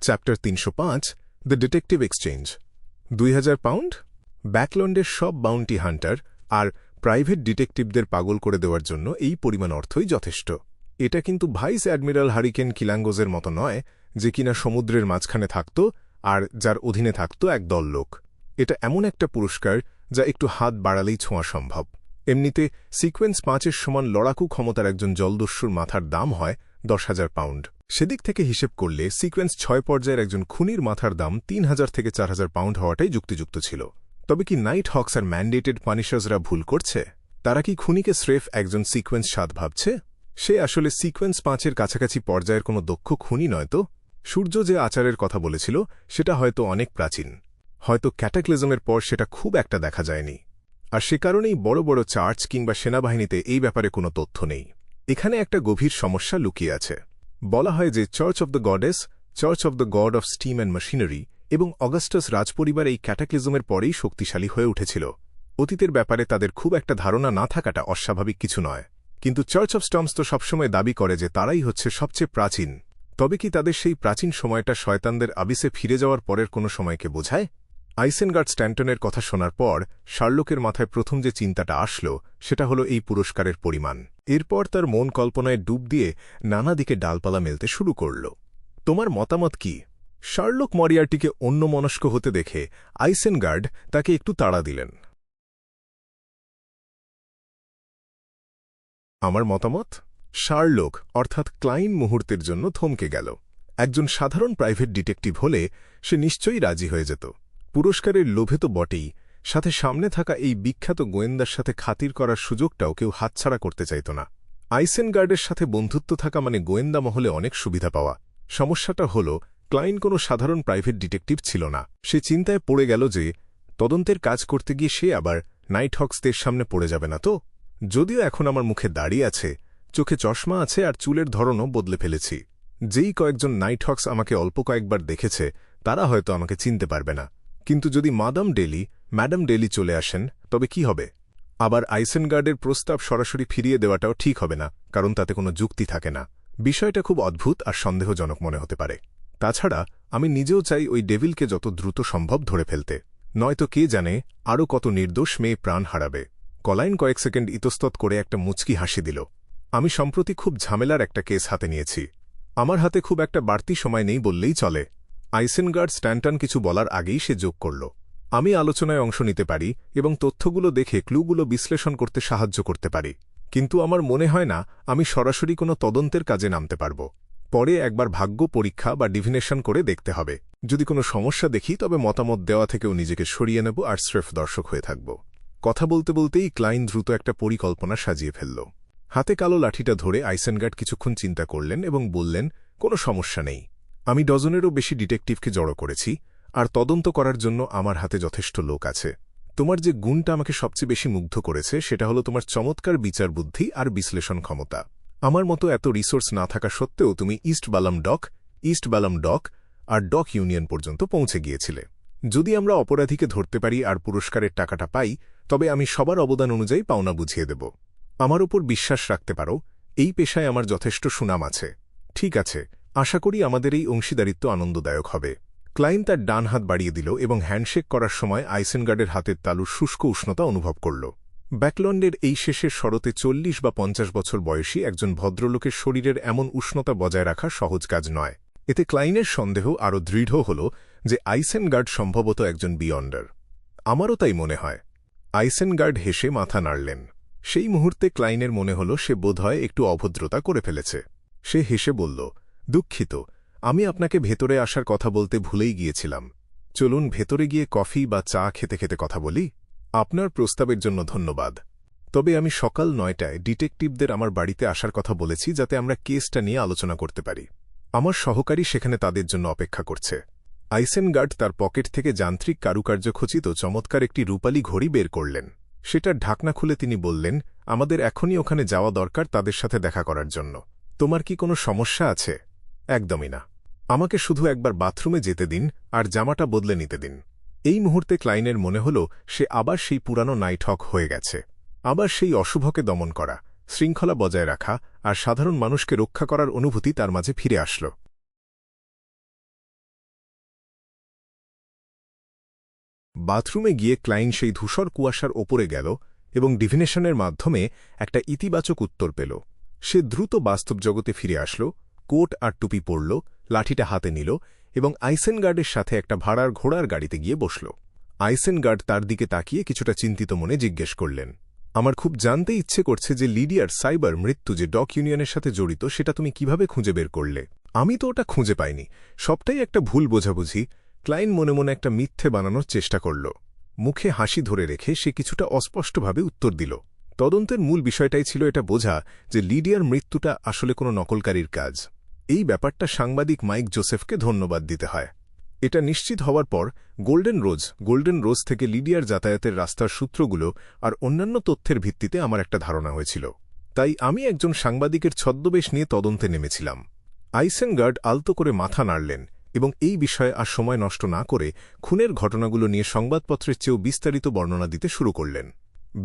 Chapter ৩০৫ the detective exchange. ২০০০ pound? ব্যাকল্যান্ডের সব bounty hunter আর প্রাইভেট ডিটেকটিভদের পাগল করে দেওয়ার জন্য এই পরিমাণ অর্থই যথেষ্ট। এটা কিন্তু ভাইস অ্যাডমিরাল হারিকেন কিলাঙ্গোজের মতো নয়, যে কিনা সমুদ্রের মাঝখানে থাকত আর যার অধীনে থাকত একদল লোক। এটা এমন একটা পুরস্কার যা একটু হাত বাড়ালেই ছোঁয়া সম্ভব। এমনিতে সিকোয়েন্স ৫-এর সমান লড়াকু ক্ষমতার একজন জলদস্যুর মাথার দাম হয় ১০,০০০ পাউন্ড। সেদিক থেকে হিসেব করলে সিকোয়েন্স ৬ পর্যায়ের একজন খুনির মাথার দাম ৩,০০০ থেকে ৪,০০০ পাউন্ড হওয়াটাই যুক্তিযুক্ত ছিল। তবে কি নাইট হক্স আর ম্যান্ডেটেড পানিশার্সরা ভুল করছে? তারা কি খুনিকে স্রেফ একজন সিকোয়েন্স ৭ ভাবছে? সে আসলে সিকোয়েন্স ৫-এর কাছাকাছি পর্যায়ের কোনো দক্ষ খুনি নয় তো? সূর্য যে আচারের কথা বলেছিল সেটা হয়তো অনেক প্রাচীন, হয়তো ক্যাটাক্লিজমের পর সেটা খুব একটা দেখা যায়নি, আর সে কারণেই বড় বড় চার্চ কিংবা সেনাবাহিনীতে এই ব্যাপারে কোনো তথ্য নেই। এখানে একটা গভীর সমস্যা লুকিয়ে আছে। বলা হয় যে church of the goddess, church of the god of steam and machinery এবং অগাস্টাস রাজপরিবার এই ক্যাটাক্লিজমের পরেই শক্তিশালী হয়ে উঠেছিল। অতীতের ব্যাপারে তাদের খুব একটা ধারণা না থাকাটা অস্বাভাবিক কিছু নয়, কিন্তু চার্চ অব স্টর্মস তো সবসময় দাবি করে যে তারাই হচ্ছে সবচেয়ে প্রাচীন। তবে কি তাদের সেই প্রাচীন সময়টা শয়তানদের আবিসে ফিরে যাওয়ার পরের কোনো সময়কে বোঝায়? আইসেনগার্ড স্ট্যান্টনের কথা শোনার পর শার্লকের মাথায় প্রথম যে চিন্তাটা আসল সেটা হলো এই পুরস্কারের পরিমাণ। এরপর তার মন কল্পনায় ডুব দিয়ে নানা দিকে ডালপালা মেলতে শুরু করল। তোমার মতামত কি? শার্লক মরিয়ার্টিকে অন্যমনস্ক হতে দেখে আইসেনগার্ড তাকে একটু তাড়া দিলেন। আমার মতামত? শার্লক অর্থাৎ ক্লাইন মুহূর্তের জন্য থমকে গেল। একজন সাধারণ প্রাইভেট ডিটেকটিভ হলে সে নিশ্চয়ই রাজি হয়ে যেত। পুরস্কারের লোভে তো বটেই, সাথে সামনে থাকা এই বিখ্যাত গোয়েন্দার সাথে খাতির করার সুযোগটাও কেউ হাতছাড়া করতে চাইত না। আইসেনগার্ডের সাথে বন্ধুত্ব থাকা মানে গোয়েন্দা মহলে অনেক সুবিধা পাওয়া। সমস্যাটা হল ক্লাইন কোনো সাধারণ প্রাইভেট ডিটেকটিভ ছিল না। সে চিন্তায় পড়ে গেল যে তদন্তের কাজ করতে গিয়ে সে আবার নাইট হক্সদের সামনে পড়ে যাবে না তো? যদিও এখন আমার মুখে দাড়ি আছে, চোখে চশমা আছে আর চুলের ধরনও বদলে ফেলেছি। যেই কয়েকজন নাইট হক্স আমাকে অল্প কয়েকবার দেখেছে তারা হয়তো আমাকে চিনতে পারবে না, কিন্তু যদি ম্যাডাম ডেলি চলে আসেন তবে কি হবে? আবার আইসেনগার্ডের প্রস্তাব সরাসরি ফিরিয়ে দেওয়াটাও ঠিক হবে না, কারণ তাতে কোনো যুক্তি থাকে না। বিষয়টা খুব অদ্ভুত আর সন্দেহজনক মনে হতে পারে। তাছাড়া আমি নিজেও চাই ওই ডেভিলকে যত দ্রুত সম্ভব ধরে ফেলতে, নয়তো কে জানে আরও কত নির্দোষ মেয়ে প্রাণ হারাবে। কলাইন কয়েক সেকেন্ড ইতস্তত করে একটা মুচকি হাসি দিল। আমি সম্প্রতি খুব ঝামেলার একটা কেস হাতে নিয়েছি। আমার হাতে খুব একটা বাড়তি সময় নেই বললেই চলে। আইসেনগার্ড স্ট্যান্টন কিছু বলার আগেই সে যোগ করল, আমি আলোচনায় অংশ নিতে পারি এবং তথ্যগুলো দেখে ক্লুগুলো বিশ্লেষণ করতে সাহায্য করতে পারি, কিন্তু আমার মনে হয় না আমি সরাসরি কোনো তদন্তের কাজে নামতে পারব। পরে একবার ভাগ্য পরীক্ষা বা ডিভিনেশন করে দেখতে হবে। যদি কোনো সমস্যা দেখি তবে মতামত দেওয়া থেকেও নিজেকে সরিয়ে নেব আর স্রেফ দর্শক হয়ে থাকব। কথা বলতে বলতেই ক্লাইন দ্রুত একটা পরিকল্পনা সাজিয়ে ফেলল। হাতে কালো লাঠিটা ধরে আইসেনগার্ড কিছুক্ষণ চিন্তা করলেন এবং বললেন, কোনো সমস্যা নেই। আমি ডজনেরও বেশি ডিটেকটিভকে জড়ো করেছি, আর তদন্ত করার জন্য আমার হাতে যথেষ্ট লোক আছে। তোমার যে গুণটা আমাকে সবচেয়ে বেশি মুগ্ধ করেছে সেটা হলো তোমার চমৎকার বিচার বুদ্ধি আর বিশ্লেষণ ক্ষমতা। আমার মতো এত রিসোর্স না থাকা সত্ত্বেও তুমি ইস্ট বালাম ডক আর ডক ইউনিয়ন পর্যন্ত পৌঁছে গিয়েছিলে। যদি আমরা অপরাধীকে ধরতে পারি আর পুরস্কারের টাকাটা পাই তবে আমি সবার অবদান অনুযায়ী পাওনা বুঝিয়ে দেব। আমার উপর বিশ্বাস রাখতে পারো, এই পেশায় আমার যথেষ্ট সুনাম আছে। ঠিক আছে, আশা করি আমাদের এই অংশীদারিত্ব আনন্দদায়ক হবে। ক্লাইন তার ডান হাত বাড়িয়ে দিল এবং হ্যান্ডশেক করার সময় আইসেনগার্ডের হাতের তালুর শুষ্ক উষ্ণতা অনুভব করল। ব্যাকল্যান্ডের এই শেষের শরতে ৪০ বা ৫০ বছর বয়সী একজন ভদ্রলোকের শরীরের এমন উষ্ণতা বজায় রাখা সহজ কাজ নয়। এতে ক্লাইনের সন্দেহ আরও দৃঢ় হল যে আইসেনগার্ড সম্ভবত একজন বিয়ন্ডার। আমারও তাই মনে হয়। আইসেনগার্ড হেসে মাথা নাড়লেন। সেই মুহূর্তে ক্লাইনের মনে হল সে বোধহয় একটু অভদ্রতা করে ফেলেছে। সে হেসে বলল, দুঃখিত, আমি আপনাকে ভেতরে আসার কথা বলতে ভুলেই গিয়েছিলাম। চলুন ভেতরে গিয়ে কফি বা চা খেতে খেতে কথা বলি। আপনার প্রস্তাবের জন্য ধন্যবাদ, তবে আমি সকাল ৯টায় ডিটেকটিভদের আমার বাড়িতে আসার কথা বলেছি যাতে আমরা কেসটা নিয়ে আলোচনা করতে পারি। আমার সহকারী সেখানে তাদের জন্য অপেক্ষা করছে। আইসেনগার্ড তার পকেট থেকে যান্ত্রিক কারুকার্য খচিত চমৎকার একটি রূপালী ঘড়ি বের করলেন। সেটার ঢাকনা খুলে তিনি বললেন, আমাদের এখনই ওখানে যাওয়া দরকার তাদের সাথে দেখা করার জন্য। তোমার কি কোনো সমস্যা আছে? একদমই না। আমাকে শুধু একবার বাথরুমে যেতে দিন আর জামাটা বদলে নিতে দিন। এই মুহূর্তে ক্লাইনের মনে হল সে আবার সেই পুরানো নাইট হক হয়ে গেছে। আবার সেই অশুভকে দমন করা, শৃঙ্খলা বজায় রাখা আর সাধারণ মানুষকে রক্ষা করার অনুভূতি তার মাঝে ফিরে আসল। বাথরুমে গিয়ে ক্লাইন সেই ধূসর কুয়াশার ওপরে গেল এবং ডিভিনেশনের মাধ্যমে একটা ইতিবাচক উত্তর পেল। সে দ্রুত বাস্তব জগতে ফিরে আসল, কোট আর টুপি পরল, লাঠিটা হাতে নিল এবং আইসেনগার্ডের সাথে একটা ভাড়ার ঘোড়ার গাড়িতে গিয়ে বসল। আইসেনগার্ড তার দিকে তাকিয়ে কিছুটা চিন্তিত মনে জিজ্ঞেস করলেন, আমার খুব জানতে ইচ্ছে করছে যে লিডিয়ার সাইবার মৃত্যু যে ডক ইউনিয়নের সাথে জড়িত সেটা তুমি কিভাবে খুঁজে বের করলে? আমি তো ওটা খুঁজে পাইনি, সবটাই একটা ভুল বোঝাবুঝি। ক্লাইন মনে মনে একটা মিথ্যে বানানোর চেষ্টা করল। মুখে হাসি ধরে রেখে সে কিছুটা অস্পষ্টভাবে উত্তর দিল, তদন্তের মূল বিষয়টাই ছিল এটা বোঝা যে লিডিয়ার মৃত্যুটা আসলে কোনো নকলকারীর কাজ। এই ব্যাপারটা সাংবাদিক মাইক জোসেফকে ধন্যবাদ দিতে হয়। এটা নিশ্চিত হওয়ার পর গোল্ডেন রোজ থেকে লিডিয়ার যাতায়াতের রাস্তার সূত্রগুলো আর অন্যান্য তথ্যের ভিত্তিতে আমার একটা ধারণা হয়েছিল। তাই আমি একজন সাংবাদিকের ছদ্মবেশ নিয়ে তদন্তে নেমেছিলাম। আইসেনগার্ড আলতো করে মাথা নাড়লেন এবং এই বিষয়ে আর সময় নষ্ট না করে খুনের ঘটনাগুলো নিয়ে সংবাদপত্রের চেয়েও বিস্তারিত বর্ণনা দিতে শুরু করলেন।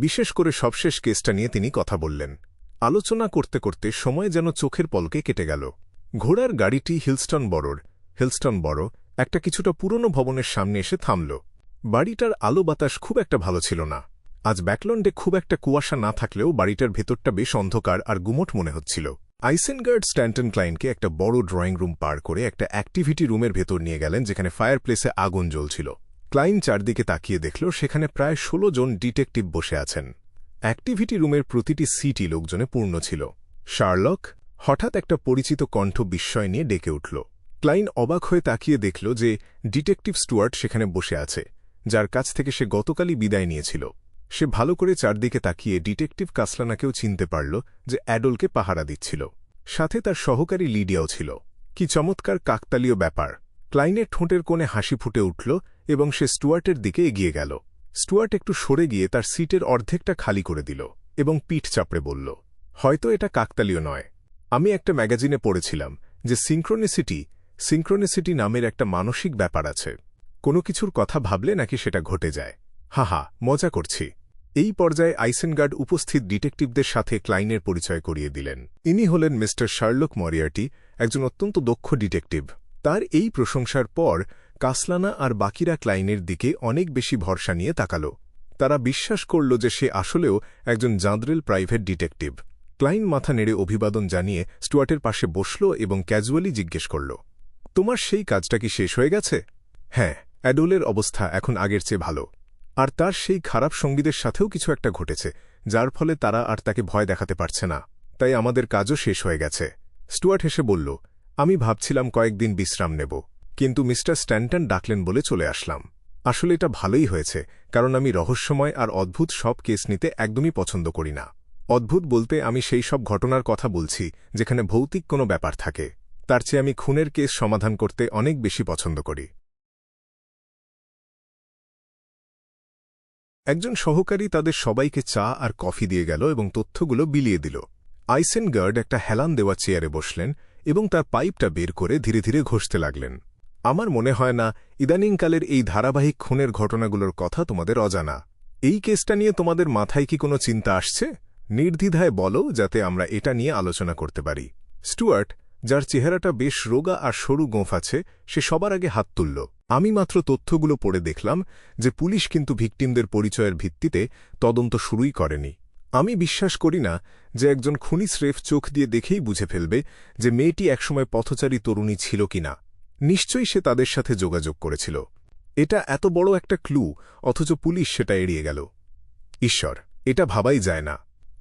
বিশেষ করে সবশেষ কেসটা নিয়ে তিনি কথা বললেন। আলোচনা করতে করতে সময় যেন চোখের পলকে কেটে গেল। ঘোড়ার গাড়িটি হিলস্টন বড় একটা কিছুটা পুরনো ভবনের সামনে এসে থামল। বাড়িটার আলো বাতাস খুব একটা ভালো ছিল না। আজ ব্যাকলন্ডে খুব একটা কুয়াশা না থাকলেও বাড়িটার ভেতরটা বেশ অন্ধকার আর গুমোট মনে হচ্ছিল। আইসেনগার্ড স্ট্যান্টন ক্লাইনকে একটা বড় ড্রয়িং রুম পার করে একটা অ্যাক্টিভিটি রুমের ভেতর নিয়ে গেলেন, যেখানে ফায়ারপ্লেসে আগুন জ্বলছিল। ক্লাইন চারদিকে তাকিয়ে দেখল সেখানে প্রায় ১৬ জন ডিটেকটিভ বসে আছেন। অ্যাক্টিভিটি রুমের প্রতিটি সিটই লোকজনে পূর্ণ ছিল। শার্লক! হঠাৎ একটা পরিচিত কণ্ঠ বিস্ময় নিয়ে ডেকে উঠল। ক্লাইন অবাক হয়ে তাকিয়ে দেখল যে ডিটেকটিভ স্টুয়ার্ট সেখানে বসে আছে, যার কাছ থেকে সে গতকালই বিদায় নিয়েছিল। সে ভালো করে চারদিকে তাকিয়ে ডিটেকটিভ কাসলানাকেও চিনতে পারল, যে অ্যাডোলকে পাহারা দিচ্ছিল। সাথে তার সহকারী লিডিয়াও ছিল। কি চমৎকার কাকতালীয় ব্যাপার! ক্লাইনের ঠোঁটের কোণে হাসি ফুটে উঠল এবং সে স্টুয়ার্টের দিকে এগিয়ে গেল। স্টুয়ার্ট একটু সরে গিয়ে তার সিটের অর্ধেকটা খালি করে দিল এবং পিঠ চাপড়ে বলল, হয়তো এটা কাকতালীয় নয়। আমি একটা ম্যাগাজিনে পড়েছিলাম যে সিনক্রোনিসিটি নামের একটা মানসিক ব্যাপার আছে। কোনো কিছুর কথা ভাবলে নাকি সেটা ঘটে যায়। হাহা, মজা করছি। এই পর্যায়ে আইসেনগার্ড উপস্থিত ডিটেকটিভদের সাথে ক্লাইনের পরিচয় করিয়ে দিলেন। ইনি হলেন মিস্টার শার্লক মরিয়ার্টি, একজন অত্যন্ত দক্ষ ডিটেকটিভ। তার এই প্রশংসার পর কাসলানা আর বাকিরা ক্লাইনের দিকে অনেক বেশি ভরসা নিয়ে তাকাল। তারা বিশ্বাস করল যে সে আসলেও একজন জাঁদরেল প্রাইভেট ডিটেকটিভ। ক্লাইন মাথা নেড়ে অভিবাদন জানিয়ে স্টুয়ার্টের পাশে বসল এবং ক্যাজুয়ালি জিজ্ঞেস করল, তোমার সেই কাজটা কি শেষ হয়ে গেছে? হ্যাঁ, অ্যাডোলের অবস্থা এখন আগের চেয়ে ভালো। আর তার সেই খারাপ সঙ্গীদের সাথেও কিছু একটা ঘটেছে, যার ফলে তারা আর তাকে ভয় দেখাতে পারছে না। তাই আমাদের কাজও শেষ হয়ে গেছে। স্টুয়ার্ট হেসে বলল, আমি ভাবছিলাম কয়েকদিন বিশ্রাম নেব, কিন্তু মিস্টার স্ট্যান্টন ডাকলেন বলে চলে আসলাম। আসলে এটা ভালোই হয়েছে, কারণ আমি রহস্যময় আর অদ্ভুত সব কেস নিতে একদমই পছন্দ করি না। অদ্ভুত বলতে আমি সেই সব ঘটনার কথা বলছি যেখানে ভৌতিক কোনো ব্যাপার থাকে। তার চেয়ে আমি খুনের কেস সমাধান করতে অনেক বেশি পছন্দ করি। একজন সহকারী তাদের সবাইকে চা আর কফি দিয়ে গেল এবং তথ্যগুলো বিলিয়ে দিল। আইসেনগার্ড একটা হেলান দেওয়া চেয়ারে বসলেন এবং তার পাইপটা বের করে ধীরে ধীরে ঘষতে লাগলেন। আমার মনে হয় না ইদানিংকালের এই ধারাবাহিক খুনের ঘটনাগুলোর কথা তোমাদের অজানা। এই কেসটা নিয়ে তোমাদের মাথায় কি কোনো চিন্তা আসছে? নির্দ্বিধায় বলো, যাতে আমরা এটা নিয়ে আলোচনা করতে পারি। স্টুয়ার্ট, যার চেহারাটা বেশ রোগা আর সরু গোঁফ আছে, সে সবার আগে হাত তুলল। আমি মাত্র তথ্যগুলো পড়ে দেখলাম যে পুলিশ কিন্তু ভিকটিমদের পরিচয়ের ভিত্তিতে তদন্ত শুরুই করেনি। আমি বিশ্বাস করি না যে একজন খুনি স্রেফ চোখ দিয়ে দেখেই বুঝে ফেলবে যে মেয়েটি একসময় পথচারী তরুণী ছিল কিনা। নিশ্চয়ই সে তাদের সাথে যোগাযোগ করেছিল। এটা এত বড় একটা ক্লু, অথচ পুলিশ সেটা এড়িয়ে গেল। ঈশ্বর, এটা ভাবাই যায় না।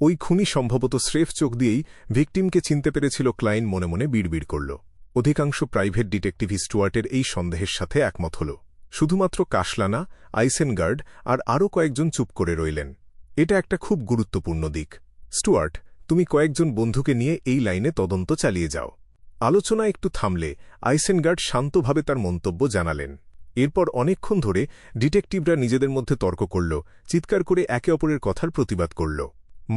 ওই খুনি সম্ভবত স্রেফ চোখ দিয়েই ভিকটিমকে চিনতে পেরেছিল। ক্লাইন মনে মনে বিড়বিড় করল। অধিকাংশ প্রাইভেট ডিটেকটিভ স্টুয়ার্টের এই সন্দেহের সাথে একমত হল। শুধুমাত্র কাসলানা, আইসেনগার্ড আর আরও কয়েকজন চুপ করে রইলেন। এটা একটা খুব গুরুত্বপূর্ণ দিক। স্টুয়ার্ট, তুমি কয়েকজন বন্ধুকে নিয়ে এই লাইনে তদন্ত চালিয়ে যাও। আলোচনা একটু থামলে আইসেনগার্ড শান্তভাবে তার মন্তব্য জানালেন। এরপর অনেকক্ষণ ধরে ডিটেকটিভরা নিজেদের মধ্যে তর্ক করল, চিৎকার করে একে অপরের কথার প্রতিবাদ করল।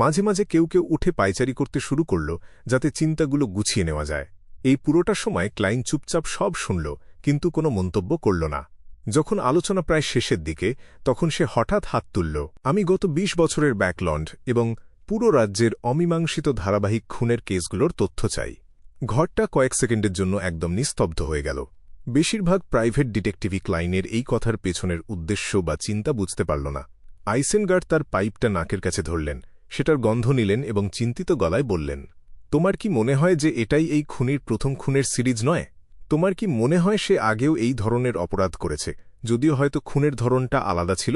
মাঝে মাঝে কেউ কেউ উঠে পায়চারি করতে শুরু করল, যাতে চিন্তাগুলো গুছিয়ে নেওয়া যায়। এই পুরোটা সময় ক্লাইন চুপচাপ সব শুনল, কিন্তু কোনো মন্তব্য করল না। যখন আলোচনা প্রায় শেষের দিকে, তখন সে হঠাৎ হাত তুলল। আমি গত ২০ বছরের ব্যাকলন্ড এবং পুরো রাজ্যের অমীমাংসিত ধারাবাহিক খুনের কেসগুলোর তথ্য চাই। ঘরটা কয়েক সেকেন্ডের জন্য একদম নিস্তব্ধ হয়ে গেল। বেশিরভাগ প্রাইভেট ডিটেকটিভই ক্লাইনের এই কথার পেছনের উদ্দেশ্য বা চিন্তা বুঝতে পারল না। আইসেনগার্ড তার পাইপটা নাকের কাছে ধরলেন, সেটার গন্ধ নিলেন এবং চিন্তিত গলায় বললেন, তোমার কি মনে হয় যে এটাই এই খুনির প্রথম খুনের সিরিজ নয়? তোমার কি মনে হয় সে আগেও এই ধরনের অপরাধ করেছে, যদিও হয়তো খুনের ধরনটা আলাদা ছিল?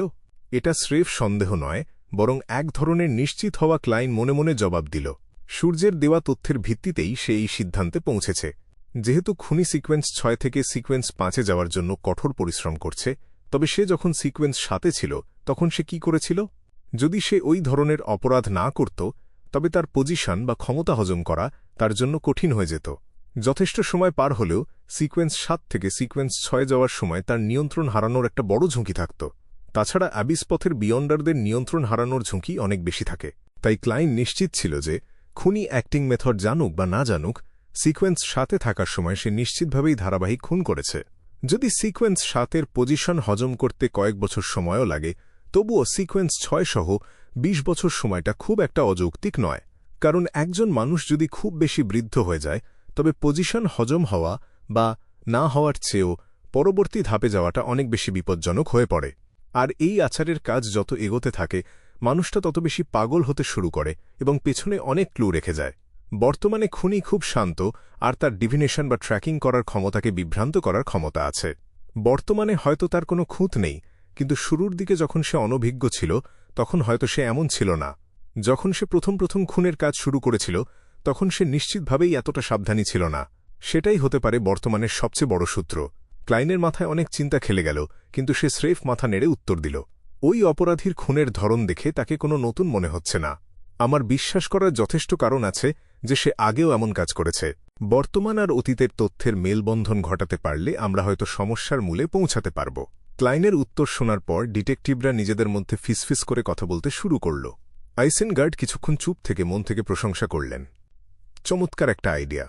এটা স্রেফ সন্দেহ নয়, বরং এক ধরনের নিশ্চিত হওয়া। ক্লাইন মনে মনে জবাব দিল। সূর্যের দেওয়া তথ্যের ভিত্তিতেই সে এই সিদ্ধান্তে পৌঁছেছে। যেহেতু খুনি সিকোয়েন্স 6 থেকে সিকোয়েন্স 5-এ যাওয়ার জন্য কঠোর পরিশ্রম করছে, তবে সে যখন সিকোয়েন্স 7-এ ছিল তখন সে কি করেছিল? যদি সে ওই ধরনের অপরাধ না করত, তবে তার পজিশন বা ক্ষমতা হজম করা তার জন্য কঠিন হয়ে যেত। যথেষ্ট সময় পার হলেও সিকোয়েন্স 7 থেকে সিকোয়েন্স 6 যাওয়ার সময় তার নিয়ন্ত্রণ হারানোর একটা বড় ঝুঁকি থাকত। তাছাড়া অ্যাবিস পথের বিয়ন্ডারদের নিয়ন্ত্রণ হারানোর ঝুঁকি অনেক বেশি থাকে। তাই ক্লাইন নিশ্চিত ছিল যে খুনি অ্যাক্টিং মেথড জানুক বা না জানুক, সিকোয়েন্স 7-এ থাকার সময় সে নিশ্চিতভাবেই ধারাবাহিক খুন করেছে। যদি সিকোয়েন্স 7-এর পজিশন হজম করতে কয়েক বছর সময়ও লাগে, তবুও সিকোয়েন্স 6 সহ 20 বছর সময়টা খুব একটা অযৌক্তিক নয়। কারণ একজন মানুষ যদি খুব বেশি বৃদ্ধ হয়ে যায়, তবে পজিশন হজম হওয়া বা না হওয়ার চেয়েও পরবর্তী ধাপে যাওয়াটা অনেক বেশি বিপজ্জনক হয়ে পড়ে। আর এই আচারের কাজ যত এগোতে থাকে, মানুষটা তত বেশি পাগল হতে শুরু করে এবং পেছনে অনেক ক্লু রেখে যায়। বর্তমানে খুনি খুব শান্ত, আর তার ডিভিনেশন বা ট্র্যাকিং করার ক্ষমতাকে বিভ্রান্ত করার ক্ষমতা আছে। বর্তমানে হয়তো তার কোনো খুঁত নেই, কিন্তু শুরুর দিকে যখন সে অনভিজ্ঞ ছিল, তখন হয়তো সে এমন ছিল না। যখন সে প্রথম খুনের কাজ শুরু করেছিল, তখন সে নিশ্চিতভাবেই এতটা সাবধানী ছিল না। সেটাই হতে পারে বর্তমানের সবচেয়ে বড় সূত্র। ক্লাইনের মাথায় অনেক চিন্তা খেলে গেল, কিন্তু সে স্রেফ মাথা নেড়ে উত্তর দিল, ওই অপরাধীর খুনের ধরন দেখে তাকে কোনো নতুন মনে হচ্ছে না। আমার বিশ্বাস করার যথেষ্ট কারণ আছে যে সে আগেও এমন কাজ করেছে। বর্তমান আর অতীতের তথ্যের মেলবন্ধন ঘটাতে পারলে আমরা হয়তো সমস্যার মূলে পৌঁছাতে পারব। ক্লাইনের উত্তর শোনার পর ডিটেকটিভরা নিজেদের মধ্যে ফিসফিস করে কথা বলতে শুরু করল। আইসেনগার্ড কিছুক্ষণ চুপ থেকে মন থেকে প্রশংসা করলেন। চমৎকার একটা আইডিয়া।